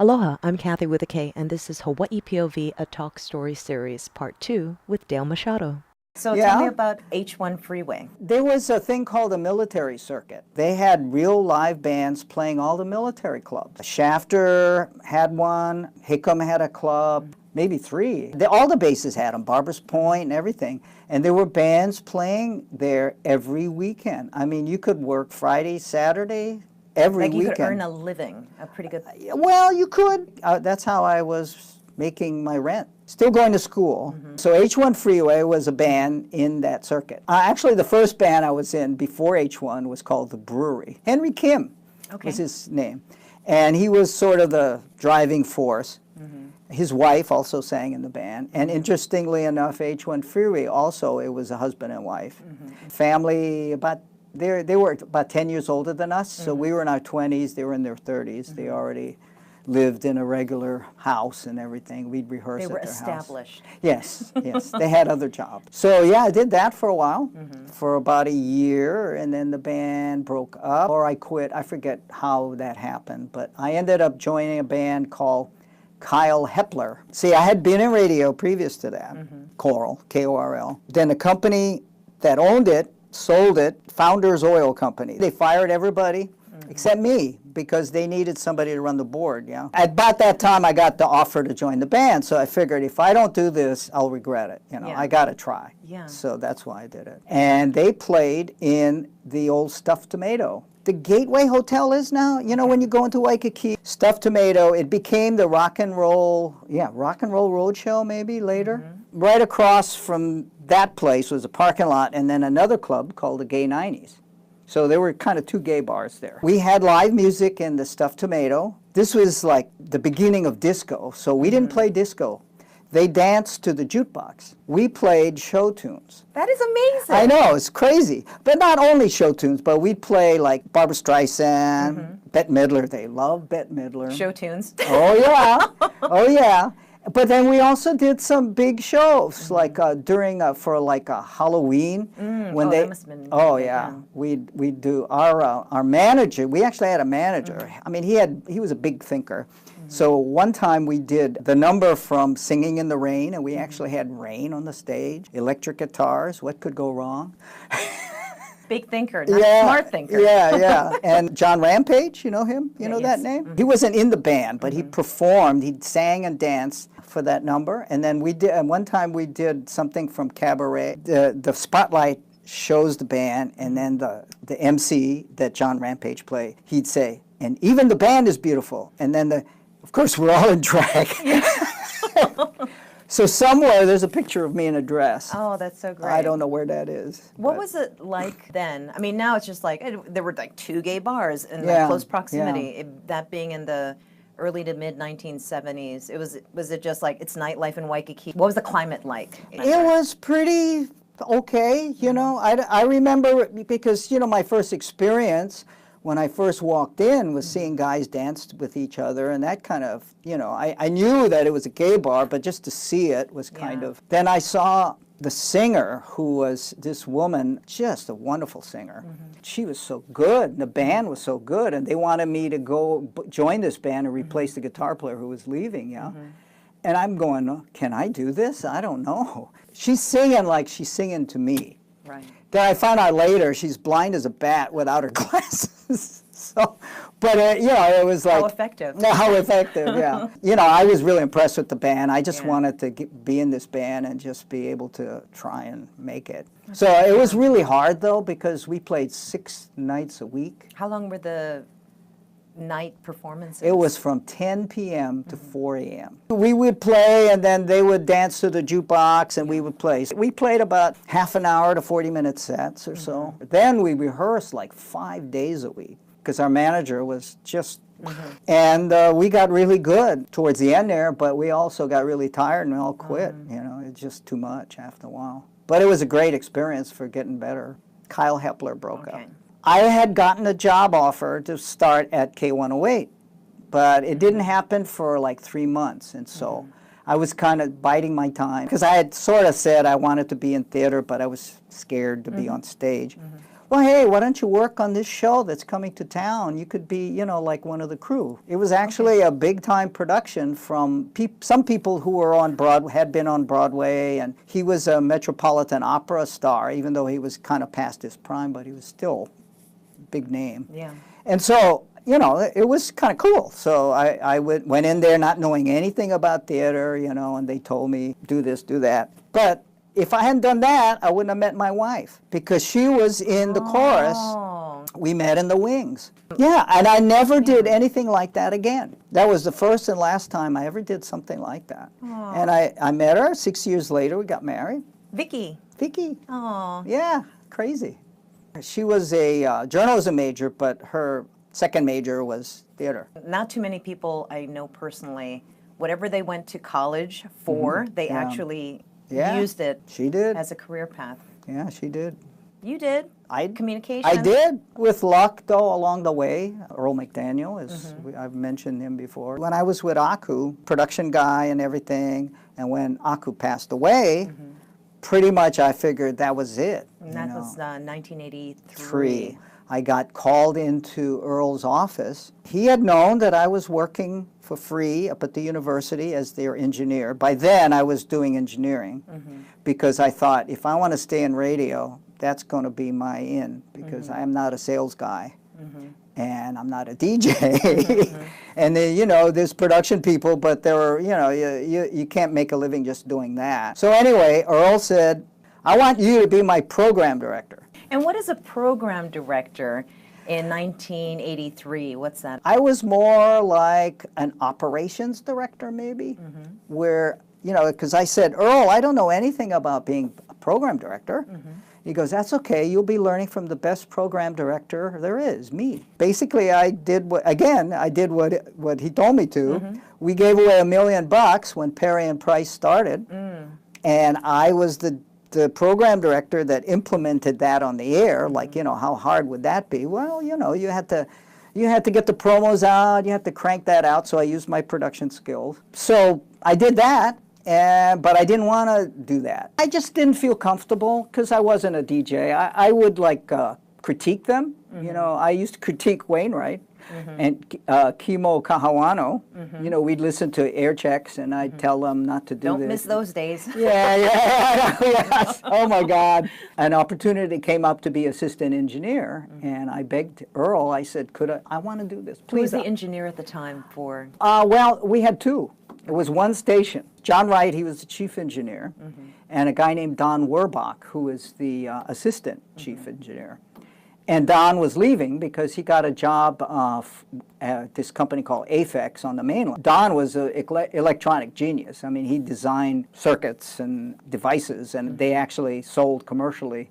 Aloha, I'm Kathy with a K, and this is Hawaii POV, a talk story series, part 2 with Dale Machado. So tell me about H1 Freeway. There was a thing called a military circuit. They had real live bands playing all the military clubs. Shafter had one, Hickam had a club, maybe three. All the bases had them, Barbers Point and everything. And there were bands playing there every weekend. I mean, you could work Friday, Saturday, every Like you weekend. could earn a living, a pretty good... Well, you could. That's how I was making my rent. Still going to school. So H1 Freeway was a band in that circuit. Actually, the first band I was in before H1 was called The Brewery. Henry Kim was his name. And he was sort of the driving force. His wife also sang in the band. And interestingly enough, H1 Freeway also, it was a husband and wife. Family, they were about 10 years older than us. So we were in our 20s, they were in their 30s. They already lived in a regular house and everything. We'd rehearse at their house. They were established. Yes, yes. They had other jobs. So yeah, I did that for a while, for about a year, and then the band broke up, or I quit. I forget how that happened, but I ended up joining a band called Kyle Hepler. See, I had been in radio previous to that, Coral, K-O-R-L. Then the company that owned it sold it, Founders Oil Company. They fired everybody except me, because they needed somebody to run the board, yeah. At about that time, I got the offer to join the band, so I figured if I don't do this, I'll regret it, you know. I gotta try. Yeah. So that's why I did it. And they played in the old Stuffed Tomato. The Gateway Hotel is now, you know, when you go into Waikiki, Stuffed Tomato, it became the Rock and Roll Roadshow maybe later. Right across from that place was a parking lot and then another club called the Gay 90s. So there were kind of two gay bars there. We had live music in the Stuffed Tomato. This was like the beginning of disco, so we didn't play disco. They danced to the jukebox. We played show tunes. That is amazing. I know, it's crazy. But not only show tunes, but we'd play like Barbra Streisand, Bette Midler. They love Bette Midler. Show tunes. Oh, yeah. Oh, yeah. But then we also did some big shows, like during for like a Halloween when they. That must have been yeah, we'd do our manager. We actually had a manager. I mean, he was a big thinker. So one time we did the number from Singing in the Rain, and we actually had rain on the stage, electric guitars. What could go wrong? Big thinker, not a smart thinker. Yeah, yeah. And John Rampage, you know him? You know that name? He wasn't in the band, but he performed. He sang and danced for that number. And then we did. And one time we did something from Cabaret. The spotlight shows the band, and then the MC that John Rampage played, he'd say, "And even the band is beautiful." And then of course, we're all in drag. So somewhere there's a picture of me in a dress. Oh, that's so great. I don't know where that is. What was it like then? I mean, now it's just like, there were like two gay bars in close proximity. That being in the early to mid 1970s, was it just like, it's nightlife in Waikiki? What was the climate like? It was pretty okay, you know. I remember, because, you know, my first experience when I first walked in was seeing guys dance with each other, and that kind of, you know, I knew that it was a gay bar, but just to see it was kind of. Then I saw the singer, who was this woman, just a wonderful singer. She was so good, and the band was so good, and they wanted me to go join this band and replace the guitar player who was leaving, yeah. And I'm going, oh, can I do this? I don't know. She's singing like she's singing to me. Right. Then I found out later she's blind as a bat without her glasses. So, but you know, it was like how effective. How effective, yeah. You know, I was really impressed with the band. I just wanted to be in this band and just be able to try and make it. So it was really hard though, because we played 6 nights a week. How long were the night performances? It was from 10 p.m. to 4 a.m. We would play, and then they would dance to the jukebox, and we would play. We played about half an hour to 40-minute sets or so. Then we rehearsed like 5 days a week, because our manager was just... And we got really good towards the end there, but we also got really tired and we all quit. You know, it's just too much after a while. But it was a great experience for getting better. Kyle Hepler broke up. I had gotten a job offer to start at K108, but it didn't happen for like 3 months, and so I was kind of biding my time, because I had sort of said I wanted to be in theater, but I was scared to be on stage. well, hey, why don't you work on this show that's coming to town? You could be, you know, like one of the crew. It was actually a big-time production from some people who were on Broadway, had been on Broadway, and he was a Metropolitan Opera star, even though he was kind of past his prime, but he was still a big name. Yeah. And so, you know, it was kind of cool. So I went in there not knowing anything about theater, you know, and they told me, do this, do that. But if I hadn't done that, I wouldn't have met my wife because she was in the chorus. We met in the wings. Yeah, and I never did anything like that again. That was the first and last time I ever did something like that. And I met her. 6 years later, we got married. Vicky. Vicky. Oh. Yeah, crazy. She was a journalism major, but her second major was theater. Not too many people I know personally, whatever they went to college for, they actually used it She did. as a career path. Yeah, she did. You did? Communication? I did, with luck, though, along the way. Earl McDaniel, I've mentioned him before. When I was with Aku, production guy and everything, and when Aku passed away, pretty much I figured that was it. And that was 1983. Three. I got called into Earl's office. He had known that I was working for free up at the university as their engineer. By then, I was doing engineering because I thought, if I want to stay in radio, that's going to be my in, because I am not a sales guy. And I'm not a DJ. And then, you know, there's production people, but there are, you know, you can't make a living just doing that. So anyway, Earl said, I want you to be my program director. And what is a program director in 1983? What's that? I was more like an operations director, maybe, where, you know, because I said, Earl, I don't know anything about being a program director. He goes, that's okay. You'll be learning from the best program director there is, me. Basically, I did what he told me to. We gave away $1 million when Perry and Price started, and I was the program director that implemented that on the air. Like, you know, how hard would that be? Well, you know, you had to get the promos out, you had to crank that out, so I used my production skills. So I did that, but I didn't want to do that. I just didn't feel comfortable because I wasn't a DJ. I would like critique them. You know, I used to critique Wainwright and Kimo Kahawano. You know, we'd listen to air checks and I'd tell them not to do this. Don't miss those days. Yes. Oh my God. An opportunity came up to be assistant engineer, and I begged Earl. I said, I want to do this. Please. Who was the engineer at the time for? Well, we had two. It was one station. John Wright, he was the chief engineer, and a guy named Don Werbach, who was the assistant chief engineer. And Don was leaving because he got a job at this company called Aphex on the mainland. Don was an electronic genius. I mean, he designed circuits and devices, and they actually sold commercially.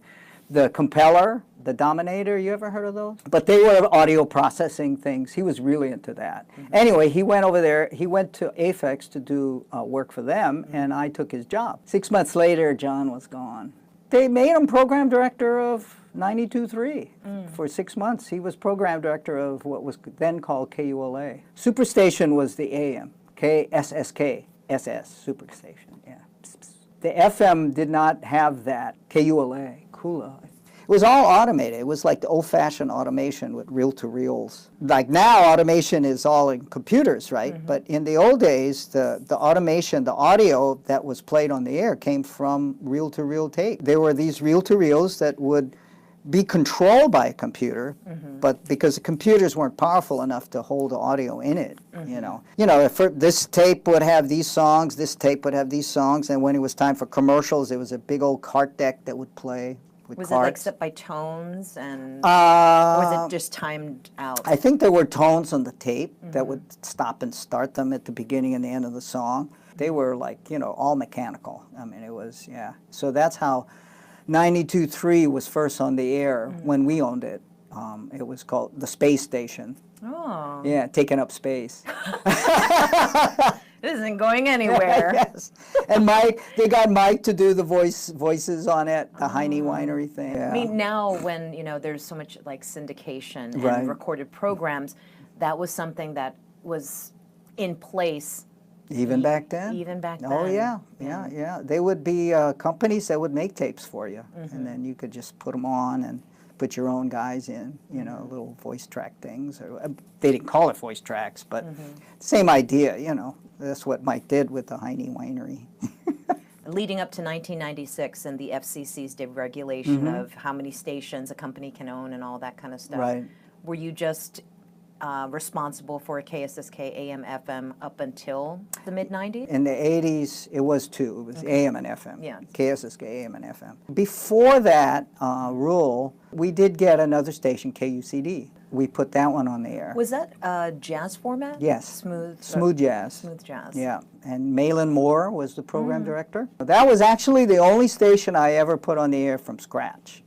The Compeller, the Dominator, you ever heard of those? But they were audio processing things. He was really into that. Anyway, he went over there. He went to Aphex to do work for them, and I took his job. 6 months later, John was gone. They made him program director of 92.3 for 6 months. He was program director of what was then called KULA. Superstation was the AM, KSSK, SS, Superstation, yeah. The FM did not have that, KULA, Kula. It was all automated. It was like the old-fashioned automation with reel-to-reels. Like now, automation is all in computers, right? But in the old days, the automation, the audio that was played on the air came from reel-to-reel tape. There were these reel-to-reels that would be controlled by a computer, but because the computers weren't powerful enough to hold the audio in it, you know. You know, if this tape would have these songs, this tape would have these songs, and when it was time for commercials, there was a big old cart deck that would play. Was it like set by tones, and or was it just timed out? I think there were tones on the tape that would stop and start them at the beginning and the end of the song. They were like, you know, all mechanical. I mean, it was, yeah. So that's how 92.3 was first on the air when we owned it. It was called the Space Station. Oh. Yeah, taking up space. It isn't going anywhere. Yes. And Mike, they got Mike to do the voices on it, the Heine Winery thing. Yeah. I mean, now when, you know, there's so much like syndication and Right. recorded programs, that was something that was in place. Even back then? Even back then. Oh, yeah. They would be companies that would make tapes for you, and then you could just put them on and put your own guys in, you know, little voice track things. Or, they didn't call it voice tracks, but same idea, you know. That's what Mike did with the Heine Winery. Leading up to 1996 and the FCC's deregulation of how many stations a company can own and all that kind of stuff. Right. Were you just responsible for KSSK AM FM up until the mid-90s? In the 80s, it was two. It was AM and FM. Yeah. KSSK, AM and FM. Before that rule, we did get another station, KUCD. We put that one on the air. Was that jazz format? Yes. Smooth jazz. Smooth jazz. Yeah, and Malin Moore was the program director. That was actually the only station I ever put on the air from scratch.